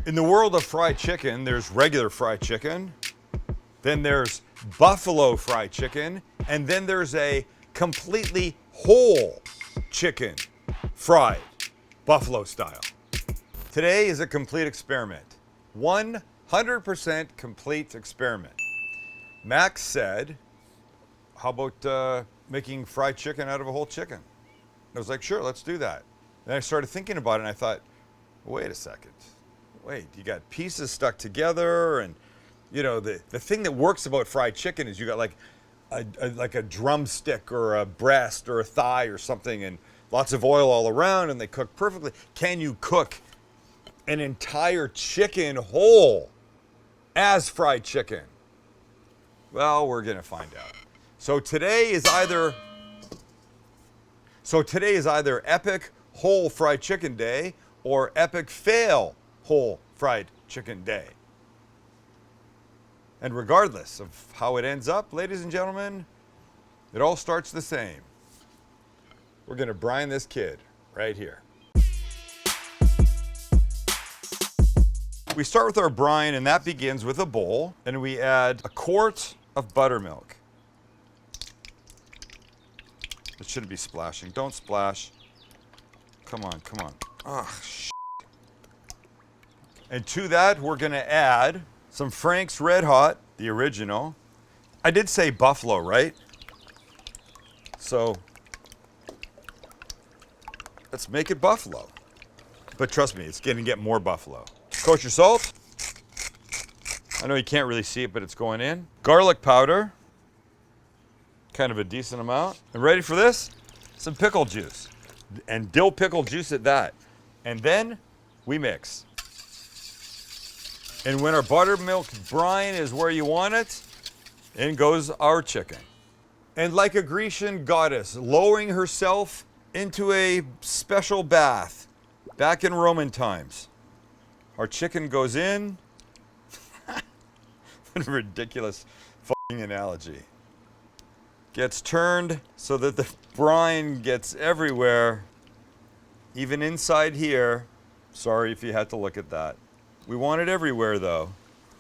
In the world of fried chicken, there's regular fried chicken, then there's buffalo fried chicken, and then there's a completely whole chicken fried buffalo style. Today is a complete experiment. 100% complete experiment. Max said, how about making fried chicken out of a whole chicken? I was like, sure, let's do that. Then I started thinking about it and I thought, wait a second. Wait, you got pieces stuck together, and you know, the thing that works about fried chicken is you got like a drumstick or a breast or a thigh or something, and lots of oil all around, and they cook perfectly. Can you cook an entire chicken whole as fried chicken? Well, we're gonna find out. So today is either epic whole fried chicken day or epic fail whole fried chicken day. And regardless of how it ends up, ladies and gentlemen, it all starts the same. We're gonna brine this kid right here. We start with our brine, and that begins with a bowl, and we add a quart of buttermilk. It shouldn't be splashing. Don't splash. Come on, come on. Ugh, shit. And to that, we're gonna add some Frank's Red Hot, the original. I did say buffalo, right? So let's make it buffalo. But trust me, it's gonna get more buffalo. Kosher salt. I know you can't really see it, but it's going in. Garlic powder. Kind of a decent amount. And ready for this? Some pickle juice. And dill pickle juice at that. And then we mix. And when our buttermilk brine is where you want it, in goes our chicken. And like a Grecian goddess, lowering herself into a special bath back in Roman times, our chicken goes in. What a ridiculous fucking analogy. Gets turned so that the brine gets everywhere, even inside here. Sorry if you had to look at that. We want it everywhere though.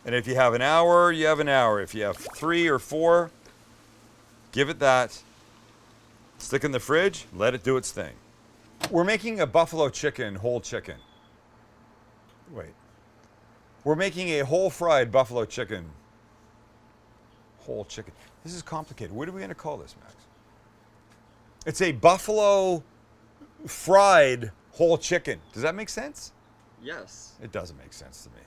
And if you have an hour, you have an hour. If you have 3 or 4, give it that. Stick in the fridge, let it do its thing. We're making a buffalo chicken, whole chicken. Wait. We're making a whole fried buffalo chicken. Whole chicken. This is complicated. What are we going to call this, Max? It's a buffalo fried whole chicken. Does that make sense? Yes. It doesn't make sense to me.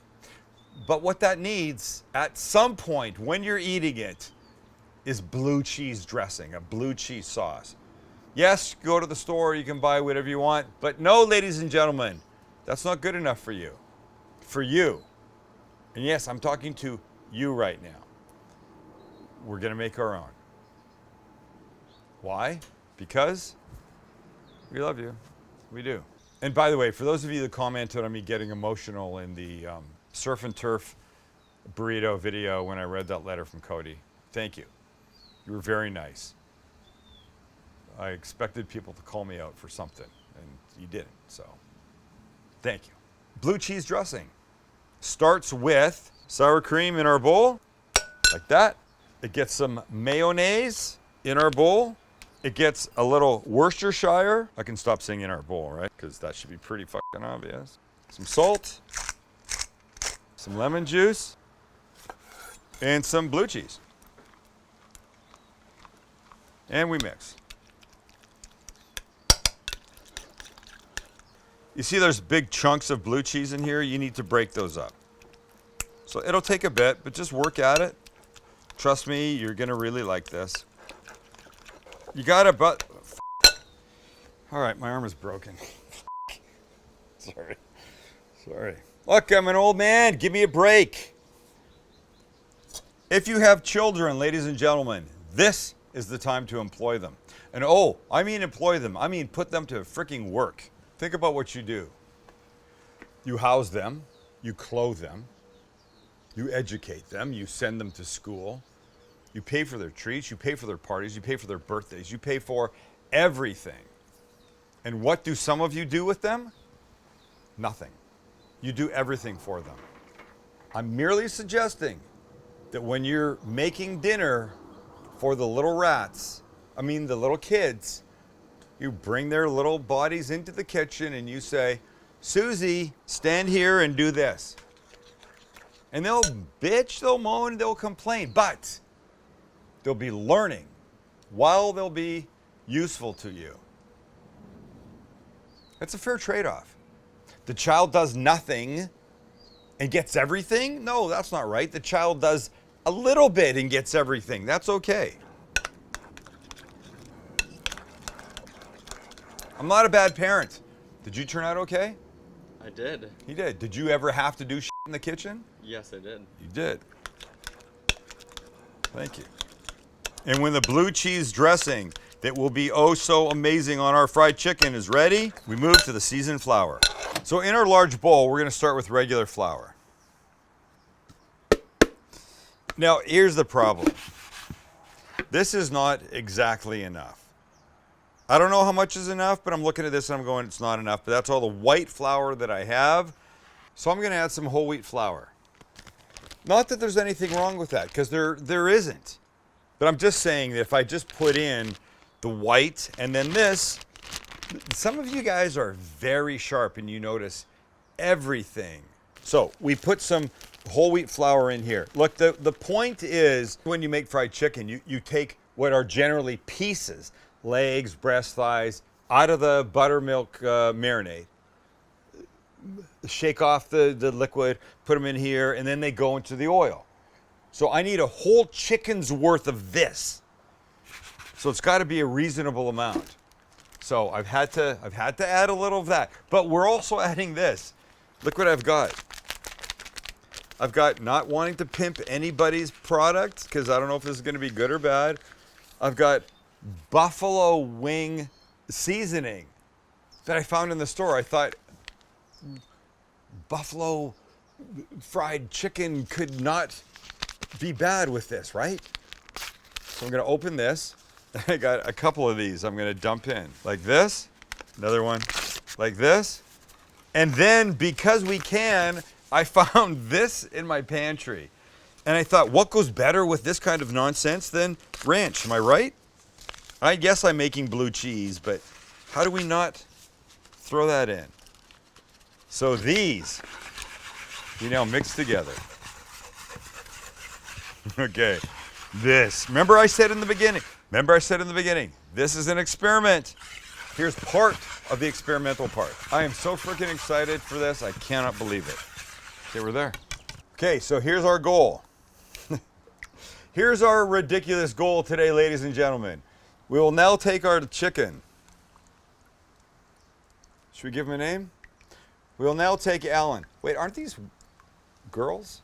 But what that needs at some point when you're eating it is blue cheese dressing, a blue cheese sauce. Yes, go to the store, you can buy whatever you want, but no, ladies and gentlemen, that's not good enough for you. For you. And yes, I'm talking to you right now. We're gonna make our own. Why? Because we love you. We do. And by the way, for those of you that commented on me getting emotional in the surf and turf burrito video when I read that letter from Cody, thank you. You were very nice. I expected people to call me out for something, and you didn't, so thank you. Blue cheese dressing starts with sour cream in our bowl, like that. It gets some mayonnaise in our bowl. It gets a little Worcestershire. I can stop saying in our bowl, right? Because that should be pretty fucking obvious. Some salt, some lemon juice, and some blue cheese. And we mix. You see there's big chunks of blue cheese in here? You need to break those up. So it'll take a bit, but just work at it. Trust me, you're gonna really like this. You gotta, but all right, my arm is broken. Sorry. Look, I'm an old man. Give me a break. If you have children, ladies and gentlemen, this is the time to employ them. And oh, I mean employ them. I mean put them to freaking work. Think about what you do. You house them. You clothe them. You educate them. You send them to school. You pay for their treats. You pay for their parties. You pay for their birthdays. You pay for everything. And what do some of you do with them? Nothing. you do everything for them. I'm merely suggesting that when you're making dinner for the little rats, the little kids, you bring their little bodies into the kitchen and you say, Susie, stand here and do this. And they'll bitch, they'll moan, they'll complain, but they'll be learning while they'll be useful to you. It's a fair trade-off. The child does nothing and gets everything? No, that's not right. The child does a little bit and gets everything. That's okay. I'm not a bad parent. Did you turn out okay? I did. You did. Did you ever have to do shit in the kitchen? Yes, I did. You did. Thank you. And when the blue cheese dressing that will be oh so amazing on our fried chicken is ready, we move to the seasoned flour. So in our large bowl, we're going to start with regular flour. Now, here's the problem. This is not exactly enough. I don't know how much is enough, but I'm looking at this and I'm going, it's not enough. But that's all the white flour that I have. So I'm going to add some whole wheat flour. Not that there's anything wrong with that, because there isn't. But I'm just saying that if I just put in the white and then this, some of you guys are very sharp and you notice everything. So we put some whole wheat flour in here. Look, the point is when you make fried chicken, you take what are generally pieces, legs, breast, thighs, out of the buttermilk marinade. Shake off the liquid, put them in here, and then they go into the oil. So I need a whole chicken's worth of this. So it's got to be a reasonable amount. So I've had to add a little of that. But we're also adding this. Look what I've got. I've got, not wanting to pimp anybody's product, because I don't know if this is going to be good or bad. I've got buffalo wing seasoning that I found in the store. I thought buffalo fried chicken could not be bad with this, right? So I'm going to open this. I got a couple of these I'm going to dump in. Like this, another one like this. And then, because we can, I found this in my pantry. And I thought, what goes better with this kind of nonsense than ranch? Am I right? I guess I'm making blue cheese, but how do we not throw that in? So these, we now mix together. Okay, this. Remember I said in the beginning, this is an experiment. Here's part of the experimental part. I am so freaking excited for this, I cannot believe it. Okay, we're there. Okay, so here's our goal. Here's our ridiculous goal today, ladies and gentlemen. We will now take our chicken. Should we give him a name? We will now take Alan. Wait, aren't these girls?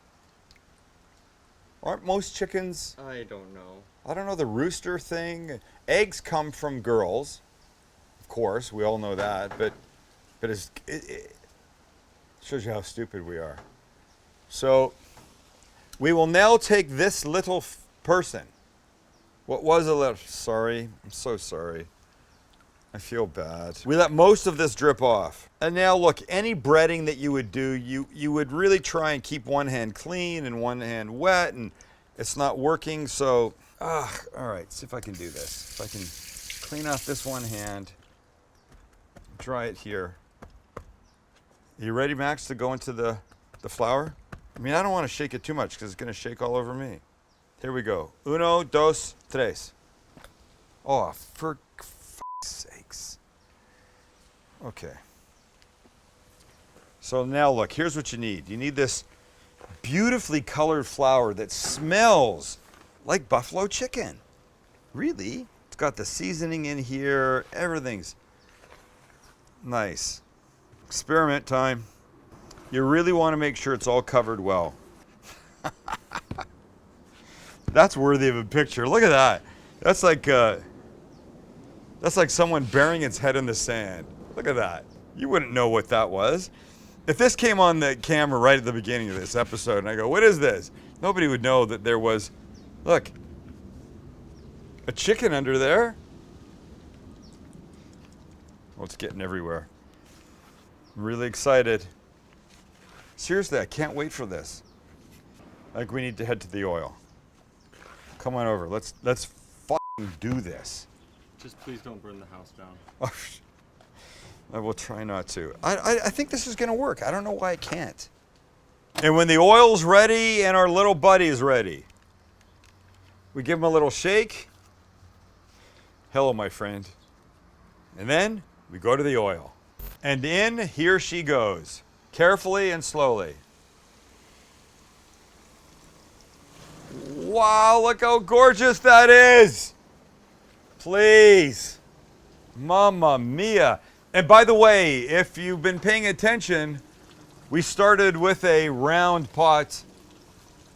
Aren't most chickens? I don't know. I don't know, the rooster thing. Eggs come from girls. Of course, we all know that, but it shows you how stupid we are. So we will now take this little person. What was a little, sorry, I'm so sorry. I feel bad. We let most of this drip off. And now look, any breading that you would do, you would really try and keep one hand clean and one hand wet, and it's not working, so, all right, see if I can do this. If I can clean off this one hand, dry it here. Are you ready, Max, to go into the flour? I mean, I don't want to shake it too much because it's going to shake all over me. Here we go. Uno, dos, tres. Oh, for sakes. Okay. So now look, here's what you need. You need this beautifully colored flour that smells like buffalo chicken. Really? It's got the seasoning in here. Everything's nice. Experiment time. You really want to make sure it's all covered well. That's worthy of a picture. Look at that. That's like someone burying its head in the sand. Look at that. You wouldn't know what that was. If this came on the camera right at the beginning of this episode and I go, what is this? Nobody would know that there was, look, a chicken under there. Oh, it's getting everywhere. I'm really excited. Seriously, I can't wait for this. I think we need to head to the oil. Come on over. Let's fucking do this. Just please don't burn the house down. I will try not to. I think this is gonna work. I don't know why I can't. And when the oil's ready and our little buddy's ready, we give him a little shake. Hello, my friend. And then we go to the oil. And in, here she goes. Carefully and slowly. Wow, look how gorgeous that is. Please. Mamma mia. And by the way, if you've been paying attention, we started with a round pot,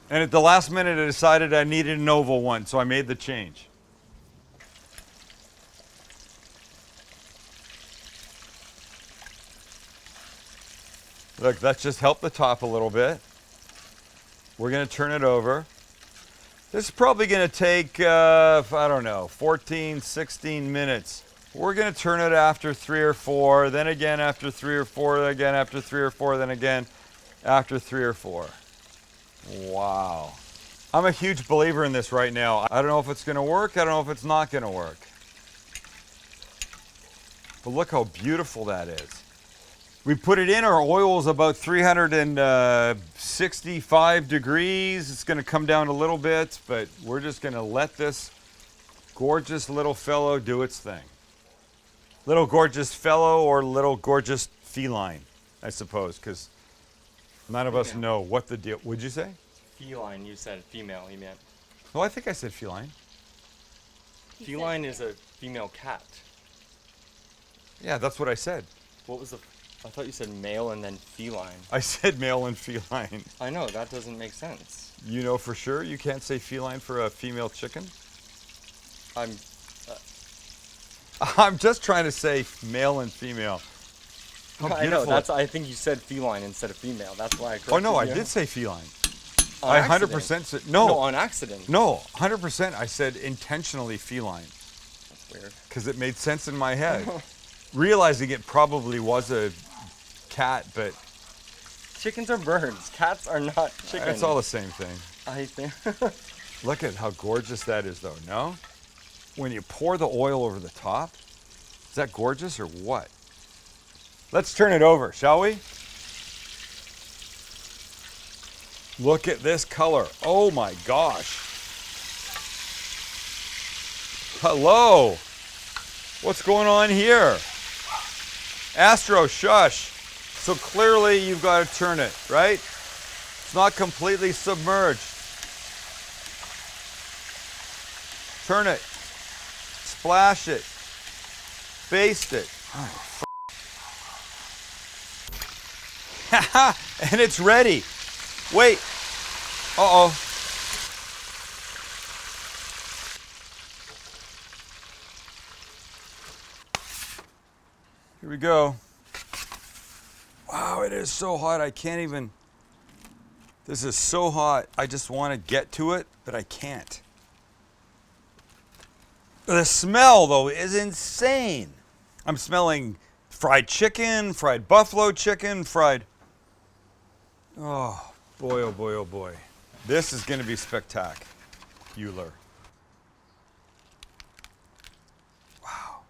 and at the last minute I decided I needed an oval one, so I made the change. Look, that's just helped the top a little bit. We're gonna turn it over. This is probably gonna take, I don't know, 14, 16 minutes. We're gonna turn it after 3 or 4, then again after 3 or 4, then again after 3 or 4, then again after 3 or 4. Wow. I'm a huge believer in this right now. I don't know if it's gonna work, I don't know if it's not gonna work. But look how beautiful that is. We put it in, our oil is about 365 degrees. It's gonna come down a little bit, but we're just gonna let this gorgeous little fellow do its thing. Little gorgeous fellow or little gorgeous feline, I suppose, because none of us know what the deal. Would you say? Feline, you said female, you meant. Oh, I think I said feline. Feline is a female cat. Yeah, that's what I said. What was the... I thought you said male and then feline. I said male and feline. I know, that doesn't make sense. You know for sure you can't say feline for a female chicken? I'm just trying to say male and female. How I know, beautiful I think you said feline instead of female. That's why I corrected Oh no, I you. did say feline. On I accident. 100% said No, on accident. No, 100% I said intentionally feline That's weird. because it made sense in my head. Realizing it probably was a cat, but Chickens are birds. Cats are not chickens. it's all the same thing. I think. Look at how gorgeous that is though, no? When you pour the oil over the top, is that gorgeous or what? Let's turn it over, shall we? Look at this color. Oh my gosh. Hello. What's going on here? Astro, shush. So clearly you've got to turn it, right? It's not completely submerged. Turn it. Splash it. Baste it. Oh, and it's ready. Wait. Uh-oh. Here we go. Wow, it is so hot. I can't even. This is so hot. I just want to get to it, but I can't. The smell, though, is insane. I'm smelling fried chicken, fried buffalo chicken, fried. Oh, boy, oh, boy, oh, boy. This is going to be spectacular. Wow.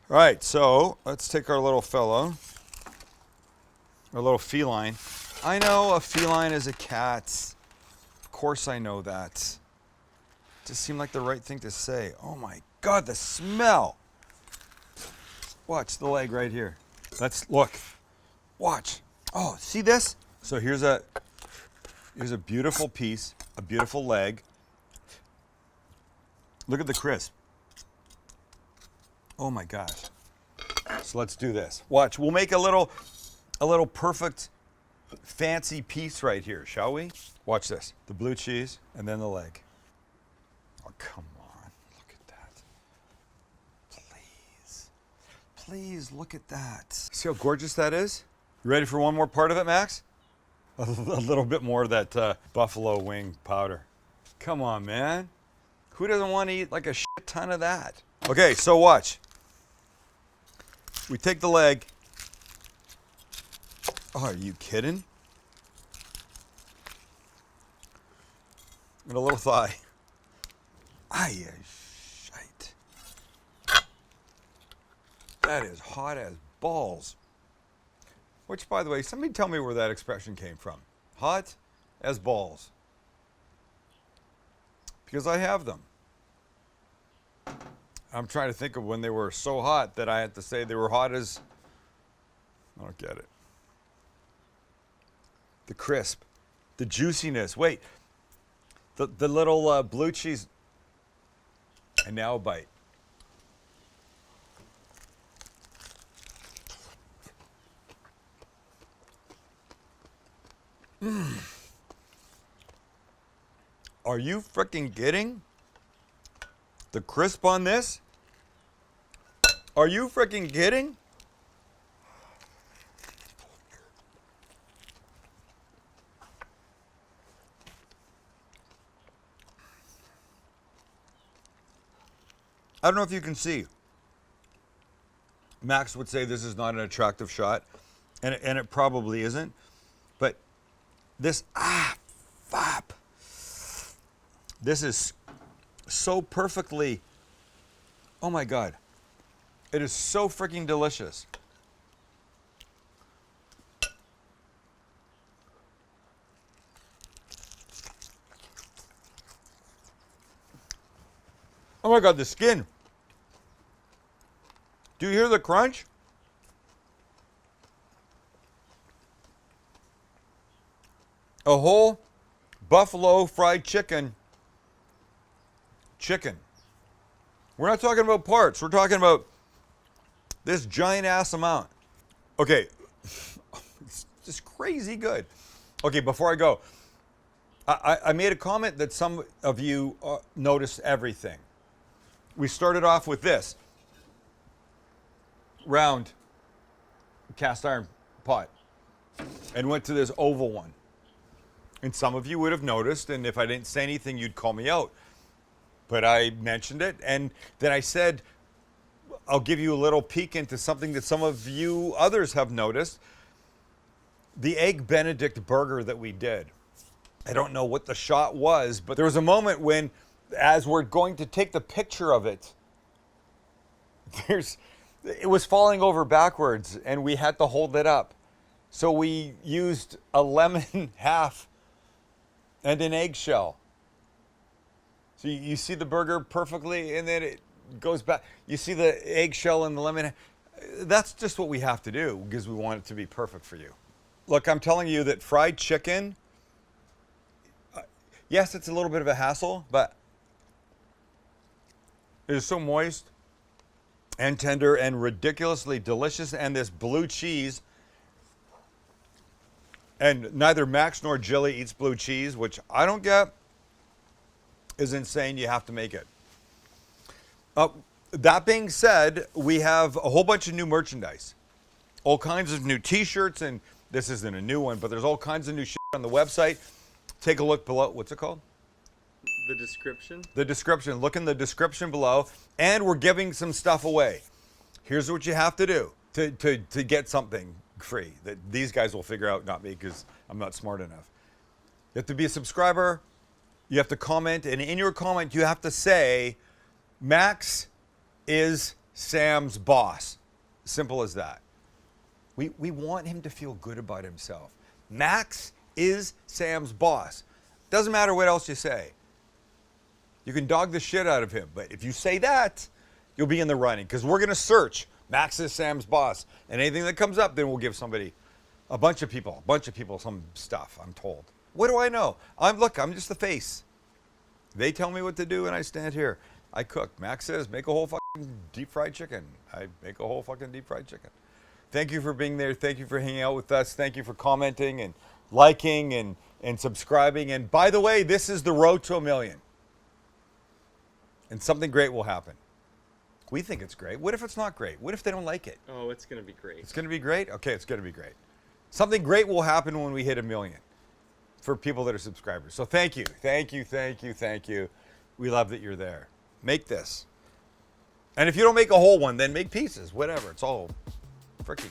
All right, so let's take our little fellow, our little feline. I know a feline is a cat. Of course I know that. Just seemed like the right thing to say. Oh my God, the smell. Watch the leg right here. Let's look. Watch. Oh, see this? So here's a beautiful piece, a beautiful leg. Look at the crisp. Oh my gosh. So let's do this. Watch, we'll make a little perfect fancy piece right here, shall we? Watch this. The blue cheese and then the leg. Oh, come on. Look at that. Please. Please look at that. See how gorgeous that is? You ready for one more part of it, Max? A little bit more of that buffalo wing powder. Come on, man. Who doesn't want to eat like a shit ton of that? Okay, so watch. We take the leg Oh, are you kidding? And a little thigh. Aye, shite. That is hot as balls. Which, by the way, somebody tell me where that expression came from. Hot as balls. Because I have them. I'm trying to think of when they were so hot that I had to say they were hot as... I don't get it. The crisp. The juiciness. Wait. The little blue cheese... And now a bite. Are you freaking kidding? The crisp on this? Are you freaking kidding? I don't know if you can see. Max would say this is not an attractive shot, and it probably isn't. But this, fap. This is so perfectly, oh my God. It is so freaking delicious. Oh my God, the skin. Do you hear the crunch? A whole buffalo fried chicken. We're not talking about parts. We're talking about this giant ass amount. Okay. It's just crazy good. Okay, before I go, I made a comment that some of you noticed everything. We started off with this round cast iron pot and went to this oval one. And some of you would have noticed, and if I didn't say anything, you'd call me out. But I mentioned it, and then I said, I'll give you a little peek into something that some of you others have noticed. The Egg Benedict burger that we did. I don't know what the shot was, but there was a moment when, as we're going to take the picture of it, it was falling over backwards, and we had to hold it up. So we used a lemon half and an eggshell. So you see the burger perfectly, and then it goes back. You see the eggshell and the lemon. That's just what we have to do because we want it to be perfect for you. Look, I'm telling you that fried chicken, yes, it's a little bit of a hassle, but it is so moist and tender and ridiculously delicious. And this blue cheese, and neither Max nor Jilly eats blue cheese, which I don't get, is insane. You have to make it. That being said, we have a whole bunch of new merchandise. All kinds of new t-shirts, and this isn't a new one, but there's all kinds of new shit on the website. Take a look below. What's it called? The description? The description. Look in the description below. And we're giving some stuff away. Here's what you have to do to get something free that these guys will figure out, not me, because I'm not smart enough. You have to be a subscriber. You have to comment, and in your comment, you have to say, Max is Sam's boss. Simple as that. We want him to feel good about himself. Max is Sam's boss. Doesn't matter what else you say. You can dog the shit out of him, but if you say that, you'll be in the running, because we're going to search Max is Sam's boss, and anything that comes up, then we'll give somebody, a bunch of people some stuff, I'm told. What do I know? I'm just the face. They tell me what to do, and I stand here. I cook. Max says, make a whole fucking deep fried chicken. I make a whole fucking deep fried chicken. Thank you for being there. Thank you for hanging out with us. Thank you for commenting and liking and subscribing. And by the way, this is the road to 1 million. And something great will happen. We think it's great. What if it's not great? What if they don't like it? Oh, it's going to be great. It's going to be great? Okay, it's going to be great. Something great will happen when we hit 1 million for people that are subscribers. So thank you. Thank you, thank you, thank you. We love that you're there. Make this. And if you don't make a whole one, then make pieces. Whatever. It's all freaking